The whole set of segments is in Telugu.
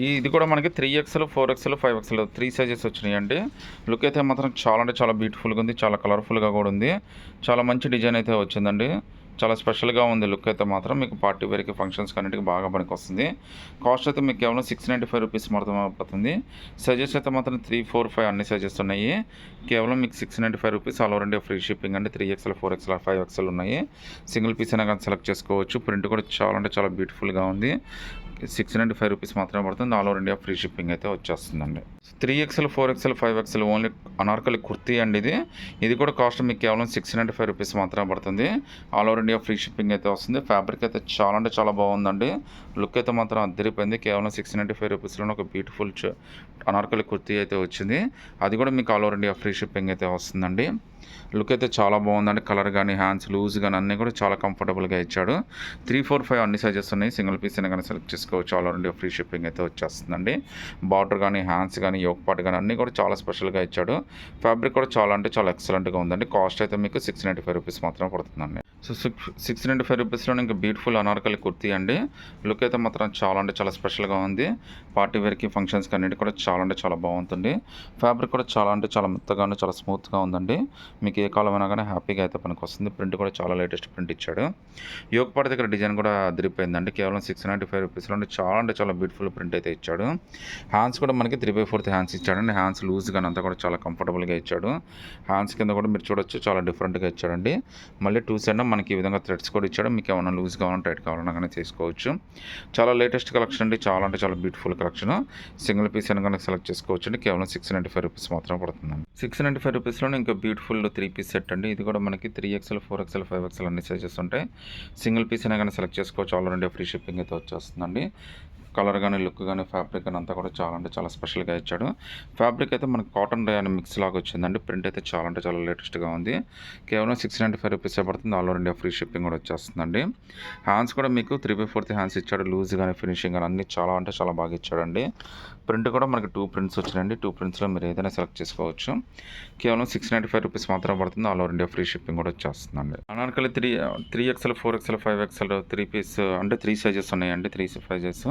ఇది కూడా మనకి 3XL, 4XL, 5XL 3 సైజెస్ వచ్చినాయండి. లుక్ అయితే మాత్రం చాలా అంటే చాలా బ్యూటిఫుల్గా ఉంది, చాలా కలర్ఫుల్గా కూడా ఉంది. చాలా మంచి డిజైన్ అయితే వచ్చిందండి. చాలా స్పెషల్గా ఉంది లుక్ అయితే మాత్రం. మీకు పార్టీ వేర్కి ఫంక్షన్స్కి అన్నిటికి బాగా పనికొస్తుంది. కాస్ట్ అయితే మీకు కేవలం 695 రూపీస్ మాత్రం పడుతుంది. సైజెస్ అయితే మాత్రం 3, 4, 5 అన్ని సైజెస్ ఉన్నాయి. కేవలం మీకు 695 rupees, all over India free shipping అండి. 3XL, 4XL, 5XL ఉన్నాయి. సింగిల్ పీస్ అయినా కానీ సెలెక్ట్ చేసుకోవచ్చు. ప్రింట్ కూడా చాలా అంటే చాలా బ్యూటిఫుల్గా ఉంది. 695 రూపీస్ మాత్రమే పడుతుంది. All over India free shipping అయితే వచ్చేస్తుందండి. 3XL, 4XL, 5XL only Anarkali kurti అండి ఇది. ఇది కూడా కాస్ట్ మీకు కేవలం 695 రూపీస్ మాత్రమే పడుతుంది. All over India free shipping అయితే వస్తుంది. ఫ్యాబ్రిక్ అయితే చాలా అంటే చాలా బాగుందండి. లుక్ అయితే మాత్రం అద్దరిపోయింది. కేవలం 695 రూపీస్లోనే ఒక బ్యూటిఫుల్ అనార్కలి కుర్తీ అయితే వచ్చింది. అది కూడా మీకు all over India free shipping అయితే వస్తుందండి. లుక్ అయితే చాలా బాగుందండి. కలర్ కానీ హ్యాండ్స్ లూజ్ కానీ అన్నీ కూడా చాలా కంఫర్టబుల్గా ఇచ్చాడు. 3, 4, 5 అన్ని సైజెస్ ఉన్నాయి. సింగిల్ పీస్ అయినా కానీ సెలెక్ట్ చేసుకోవచ్చు. All over India free shipping అయితే వచ్చేస్తుందండి. బార్డర్ కానీ హ్యాండ్స్ కానీ యోక్ పార్ట్ కానీ అన్నీ కూడా చాలా స్పెషల్గా ఇచ్చాడు. ఫ్యాబ్రిక్ కూడా చాలా అంటే చాలా ఎక్సలెంట్గా ఉందండి. కాస్ట్ అయితే మీకు 695 రూపీస్ మాత్రమే పడుతుందండి. సో 695 రూపీస్లో ఇంకా బ్యూటిఫుల్ అనార్కలి కుర్తీ అండి. లుక్ అయితే మాత్రం చాలా అంటే చాలా స్పెషల్గా ఉంది. పార్టీ వేర్కి ఫంక్షన్స్కి అన్నిటి కూడా చాలా అంటే చాలా బాగుంటుంది. ఫ్యాబ్రిక్ కూడా చాలా అంటే చాలా మెత్తగా చాలా స్మూత్గా ఉందండి. మీకు ఏ కాలమైనా కానీ హ్యాపీగా అయితే పనికి వస్తుంది. ప్రింట్ కూడా చాలా లేటెస్ట్ ప్రింట్ ఇచ్చాడు. యోగ పార్ట్ దగ్గర డిజైన్ కూడా అదిరిపోయిందండి. కేవలం 695 రూపీస్లో చాలా అంటే చాలా బ్యూటిఫుల్ ప్రింట్ అయితే ఇచ్చాడు. హ్యాండ్స్ కూడా మనకి 3/4 హ్యాండ్స్ ఇచ్చాడండి. హ్యాండ్స్ లూజ్గా అంతా కూడా చాలా కంఫర్టబుల్గా ఇచ్చాడు. హ్యాండ్స్ కింద కూడా మీరు చూడొచ్చు చాలా డిఫరెంట్గా ఇచ్చాడండి. మళ్ళీ 2 సైడ్ మనకి ఈ విధంగా థ్రెడ్స్ కూడా ఇచ్చాడు. మీకు ఏమైనా లూజ్ కావాలన్నా టైట్ కావాలన్నా కానీ చేసుకోవచ్చు. చాలా లేటెస్ట్ కలెక్షన్ అండి. చాలా అంటే చాలా బ్యూటిఫుల్ కలెక్షన్. సింగిల్ పీస్ అయినా కనుక సెలెక్ట్ చేసుకోవచ్చు అండి. కేవలం 695 రూపీస్ మాత్రం పడుతుందండి. 695 రూపీస్లో ఇంకా బ్యూటిఫుల్ 3 పీస్ సెట్ అండి. ఇది కూడా మనకి 3XL, 4XL, 5XL అన్ని సైజెస్ ఉంటాయి. సింగిల్ పీస్ అయినా కానీ సెలెక్ట్ చేసుకోవచ్చు. All over India free shipping అయితే వచ్చేస్తుందండి. కలర్ కానీ లుక్ కానీ ఫ్యాబ్రిక్ కానీ అంతా కూడా చాలా అంటే చాలా స్పెషల్గా ఇచ్చాడు. ఫ్యాబ్రిక్ అయితే మనకి కాటన్ రేయాన్ మిక్స్ లాగా వచ్చిందండి. ప్రింట్ అయితే చాలా అంటే చాలా లేటెస్ట్గా ఉంది. కేవలం 695 రూపీసే పడుతుంది. All over India free shipping కూడా వచ్చేస్తుందండి. హ్యాండ్స్ కూడా మీకు 3/4 హ్యాండ్స్ ఇచ్చాడు. లూజ్ కానీ ఫినిషింగ్ కానీ అన్ని చాలా అంటే చాలా బాగా ఇచ్చాడండి. ప్రింట్ కూడా మనకి 2 ప్రింట్స్ వచ్చినాయండి. 2 ప్రింట్స్లో మీరు ఏదైనా సెలెక్ట్ చేసుకోవచ్చు. కేవలం 695 రూపీస్ మాత్రం పడుతుంది. All over India free shipping కూడా వచ్చేస్తుందండి. Anarkali 3XL, 4XL, 5XL 3 piece అంటే 3 సైజెస్ ఉన్నాయండి. 3 సైజెస్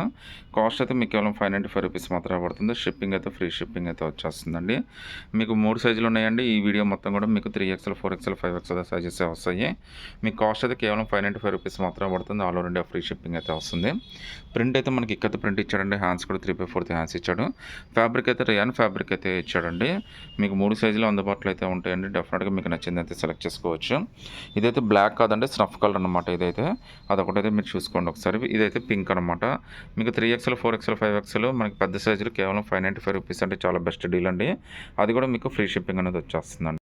కాస్ట్ అయితే మీకు కేవలం 595 రూపీస్ మాత్రమే పడుతుంది. షిప్పింగ్ అయితే ఫ్రీ షిప్పింగ్ అయితే వచ్చేస్తుందండి. మీకు 3 సైజులు ఉన్నాయండి. ఈ వీడియో మొత్తం కూడా మీకు 3XL, 4XL, 5XL సైజెస్ వస్తాయి. మీకు కాస్ట్ అయితే కేవలం 595 రూపీస్ మాత్రమే పడుతుంది. All over India free shipping అయితే వస్తుంది. ప్రింట్ అయితే మనకి ఇక్కత ప్రింట్ ఇచ్చాడండి. హ్యాండ్స్ కూడా 3/4 హ్యాండ్స్ ఇచ్చాడు. ఫ్యాబ్రిక్ అయితే రేయాన్ ఫ్యాబ్రిక్ అయితే ఇచ్చాడండి. మీకు 3 సైజులు అందుబాటులో అయితే ఉంటాయండి. డెఫినెట్గా మీకు నచ్చింది అయితే సెలెక్ట్ చేసుకోవచ్చు. ఇదైతే బ్లాక్ కాదండి, స్నఫ్ కలర్ అనమాట. ఇదైతే అదొకటైతే మీరు చూసుకోండి ఒకసారి. ఇదైతే పింక్ అనమాట. మీకు 3XL, 4XL, 5XL మనకి పెద్ద సైజులు కేవలం 595 రూపీస్ అంటే చాలా బెస్ట్ డీల్ అండి. అది కూడా మీకు ఫ్రీ షిప్పింగ్ అనేది వచ్చేస్తుందండి.